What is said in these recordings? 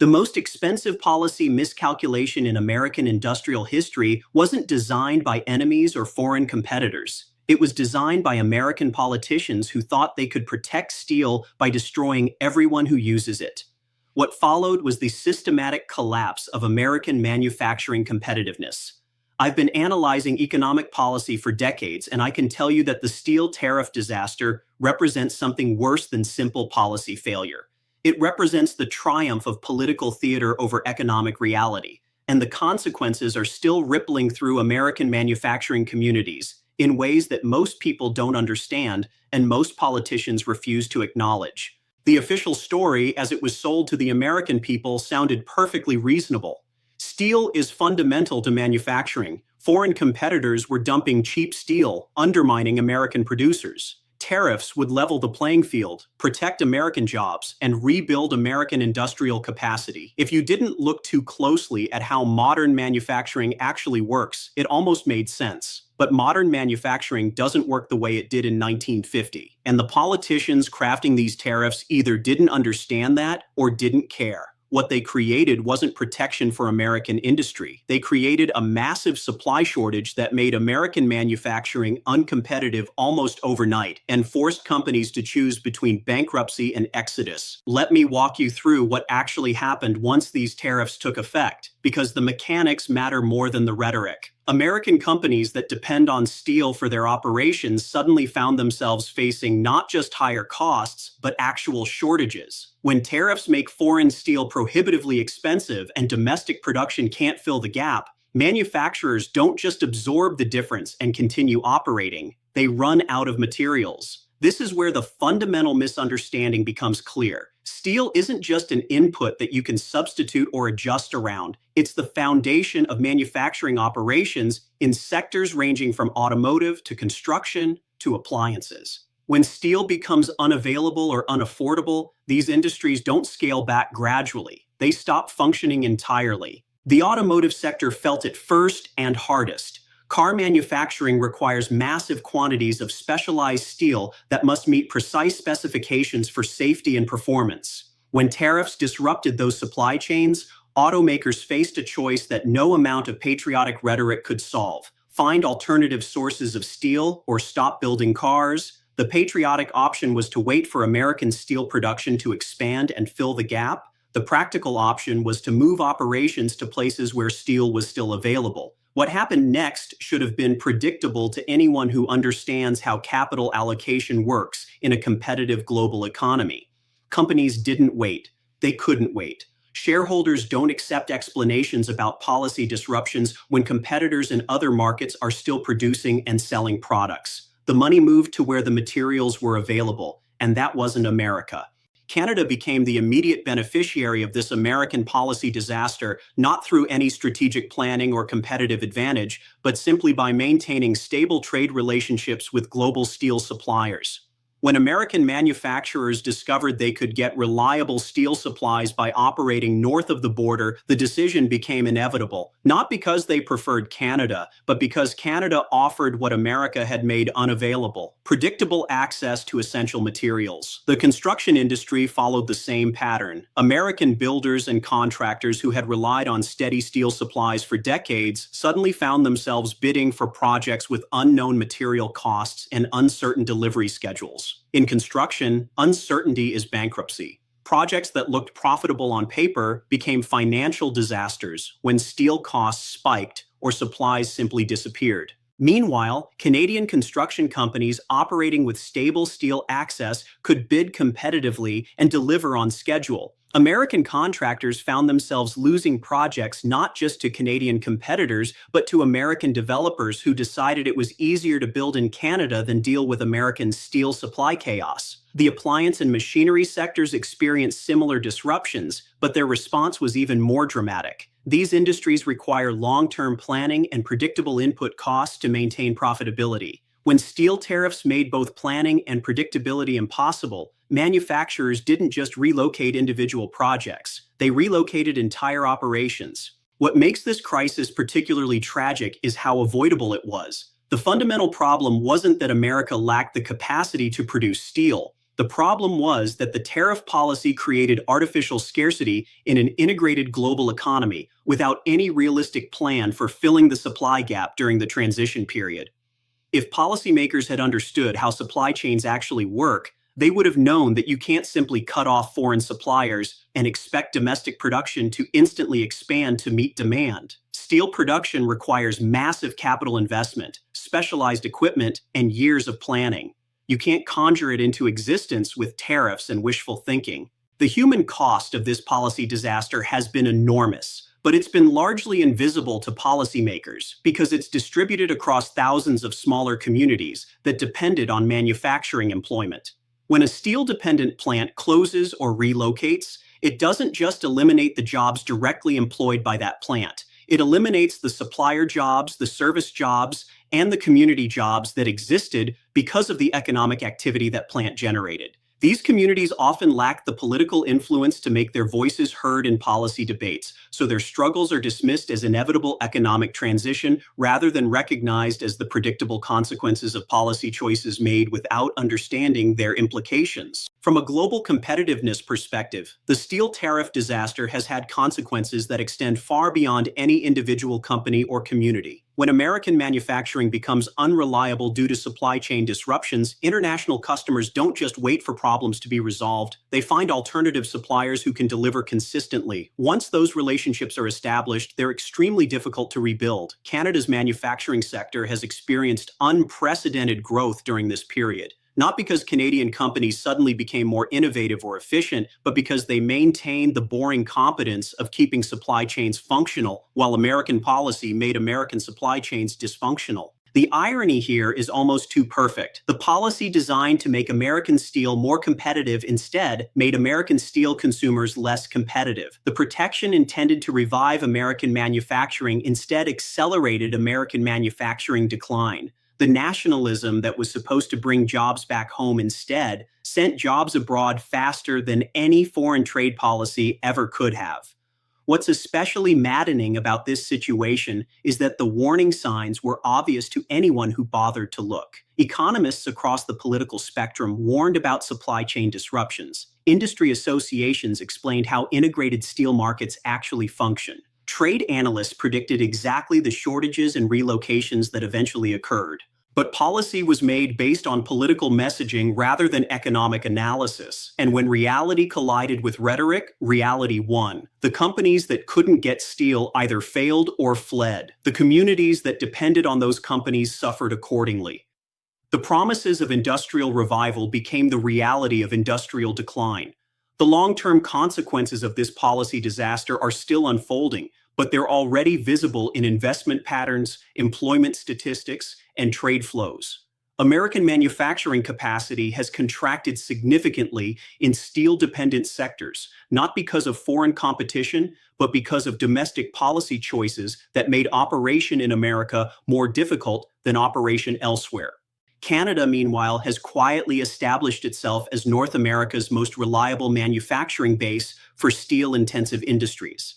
The most expensive policy miscalculation in American industrial history wasn't designed by enemies or foreign competitors. It was designed by American politicians who thought they could protect steel by destroying everyone who uses it. What followed was the systematic collapse of American manufacturing competitiveness. I've been analyzing economic policy for decades, and I can tell you that the steel tariff disaster represents something worse than simple policy failure. It represents the triumph of political theater over economic reality, and the consequences are still rippling through American manufacturing communities in ways that most people don't understand and most politicians refuse to acknowledge. The official story, as it was sold to the American people, sounded perfectly reasonable. Steel is fundamental to manufacturing. Foreign competitors were dumping cheap steel, undermining American producers. Tariffs would level the playing field, protect American jobs, and rebuild American industrial capacity. If you didn't look too closely at how modern manufacturing actually works, it almost made sense. But modern manufacturing doesn't work the way it did in 1950, and the politicians crafting these tariffs either didn't understand that or didn't care. What they created wasn't protection for American industry. They created a massive supply shortage that made American manufacturing uncompetitive almost overnight and forced companies to choose between bankruptcy and exodus. Let me walk you through what actually happened once these tariffs took effect, because the mechanics matter more than the rhetoric. American companies that depend on steel for their operations suddenly found themselves facing not just higher costs, but actual shortages. When tariffs make foreign steel prohibitively expensive and domestic production can't fill the gap, manufacturers don't just absorb the difference and continue operating, they run out of materials. This is where the fundamental misunderstanding becomes clear. Steel isn't just an input that you can substitute or adjust around. It's the foundation of manufacturing operations in sectors ranging from automotive to construction to appliances. When steel becomes unavailable or unaffordable, these industries don't scale back gradually. They stop functioning entirely. The automotive sector felt it first and hardest. Car manufacturing requires massive quantities of specialized steel that must meet precise specifications for safety and performance. When tariffs disrupted those supply chains, automakers faced a choice that no amount of patriotic rhetoric could solve: find alternative sources of steel or stop building cars. The patriotic option was to wait for American steel production to expand and fill the gap. The practical option was to move operations to places where steel was still available. What happened next should have been predictable to anyone who understands how capital allocation works in a competitive global economy. Companies didn't wait. They couldn't wait. Shareholders don't accept explanations about policy disruptions when competitors in other markets are still producing and selling products. The money moved to where the materials were available, and that wasn't America. Canada became the immediate beneficiary of this American policy disaster, not through any strategic planning or competitive advantage, but simply by maintaining stable trade relationships with global steel suppliers. When American manufacturers discovered they could get reliable steel supplies by operating north of the border, the decision became inevitable, not because they preferred Canada, but because Canada offered what America had made unavailable: predictable access to essential materials. The construction industry followed the same pattern. American builders and contractors who had relied on steady steel supplies for decades suddenly found themselves bidding for projects with unknown material costs and uncertain delivery schedules. In construction, uncertainty is bankruptcy. Projects that looked profitable on paper became financial disasters when steel costs spiked or supplies simply disappeared. Meanwhile, Canadian construction companies operating with stable steel access could bid competitively and deliver on schedule. American contractors found themselves losing projects not just to Canadian competitors, but to American developers who decided it was easier to build in Canada than deal with American steel supply chaos. The appliance and machinery sectors experienced similar disruptions, but their response was even more dramatic. These industries require long-term planning and predictable input costs to maintain profitability. When steel tariffs made both planning and predictability impossible, manufacturers didn't just relocate individual projects, they relocated entire operations. What makes this crisis particularly tragic is how avoidable it was. The fundamental problem wasn't that America lacked the capacity to produce steel. The problem was that the tariff policy created artificial scarcity in an integrated global economy without any realistic plan for filling the supply gap during the transition period. If policymakers had understood how supply chains actually work, they would have known that you can't simply cut off foreign suppliers and expect domestic production to instantly expand to meet demand. Steel production requires massive capital investment, specialized equipment, and years of planning. You can't conjure it into existence with tariffs and wishful thinking. The human cost of this policy disaster has been enormous, but it's been largely invisible to policymakers because it's distributed across thousands of smaller communities that depended on manufacturing employment. When a steel-dependent plant closes or relocates, it doesn't just eliminate the jobs directly employed by that plant. It eliminates the supplier jobs, the service jobs, and the community jobs that existed because of the economic activity that plant generated. These communities often lack the political influence to make their voices heard in policy debates, so their struggles are dismissed as inevitable economic transition rather than recognized as the predictable consequences of policy choices made without understanding their implications. From a global competitiveness perspective, the steel tariff disaster has had consequences that extend far beyond any individual company or community. When American manufacturing becomes unreliable due to supply chain disruptions, international customers don't just wait for problems to be resolved. They find alternative suppliers who can deliver consistently. Once those relationships are established, they're extremely difficult to rebuild. Canada's manufacturing sector has experienced unprecedented growth during this period. Not because Canadian companies suddenly became more innovative or efficient, but because they maintained the boring competence of keeping supply chains functional, while American policy made American supply chains dysfunctional. The irony here is almost too perfect. The policy designed to make American steel more competitive instead made American steel consumers less competitive. The protection intended to revive American manufacturing instead accelerated American manufacturing decline. The nationalism that was supposed to bring jobs back home instead sent jobs abroad faster than any foreign trade policy ever could have. What's especially maddening about this situation is that the warning signs were obvious to anyone who bothered to look. Economists across the political spectrum warned about supply chain disruptions. Industry associations explained how integrated steel markets actually function. Trade analysts predicted exactly the shortages and relocations that eventually occurred. But policy was made based on political messaging rather than economic analysis. And when reality collided with rhetoric, reality won. The companies that couldn't get steel either failed or fled. The communities that depended on those companies suffered accordingly. The promises of industrial revival became the reality of industrial decline. The long-term consequences of this policy disaster are still unfolding, but they're already visible in investment patterns, employment statistics, and trade flows. American manufacturing capacity has contracted significantly in steel-dependent sectors, not because of foreign competition, but because of domestic policy choices that made operation in America more difficult than operation elsewhere. Canada, meanwhile, has quietly established itself as North America's most reliable manufacturing base for steel-intensive industries.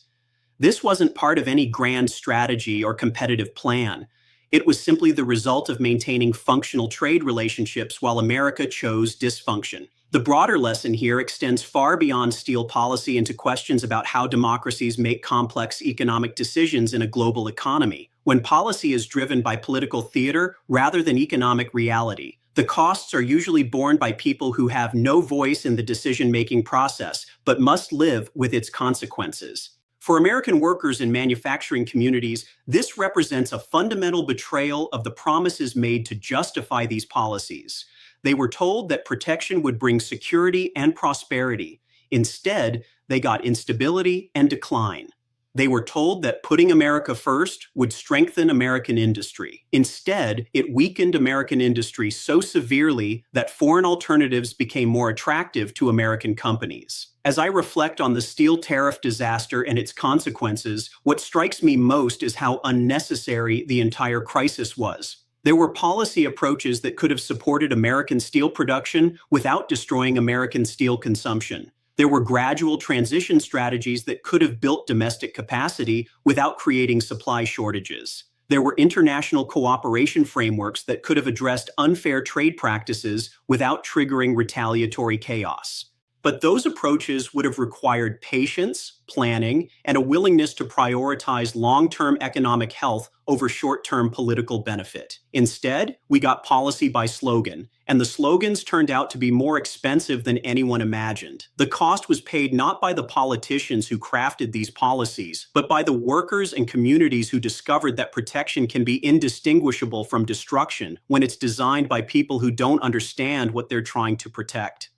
This wasn't part of any grand strategy or competitive plan. It was simply the result of maintaining functional trade relationships while America chose dysfunction. The broader lesson here extends far beyond steel policy into questions about how democracies make complex economic decisions in a global economy. When policy is driven by political theater rather than economic reality, the costs are usually borne by people who have no voice in the decision-making process, but must live with its consequences. For American workers in manufacturing communities, this represents a fundamental betrayal of the promises made to justify these policies. They were told that protection would bring security and prosperity. Instead, they got instability and decline. They were told that putting America first would strengthen American industry. Instead, it weakened American industry so severely that foreign alternatives became more attractive to American companies. As I reflect on the steel tariff disaster and its consequences, what strikes me most is how unnecessary the entire crisis was. There were policy approaches that could have supported American steel production without destroying American steel consumption. There were gradual transition strategies that could have built domestic capacity without creating supply shortages. There were international cooperation frameworks that could have addressed unfair trade practices without triggering retaliatory chaos. But those approaches would have required patience, planning, and a willingness to prioritize long-term economic health over short-term political benefit. Instead, we got policy by slogan, and the slogans turned out to be more expensive than anyone imagined. The cost was paid not by the politicians who crafted these policies, but by the workers and communities who discovered that protection can be indistinguishable from destruction when it's designed by people who don't understand what they're trying to protect.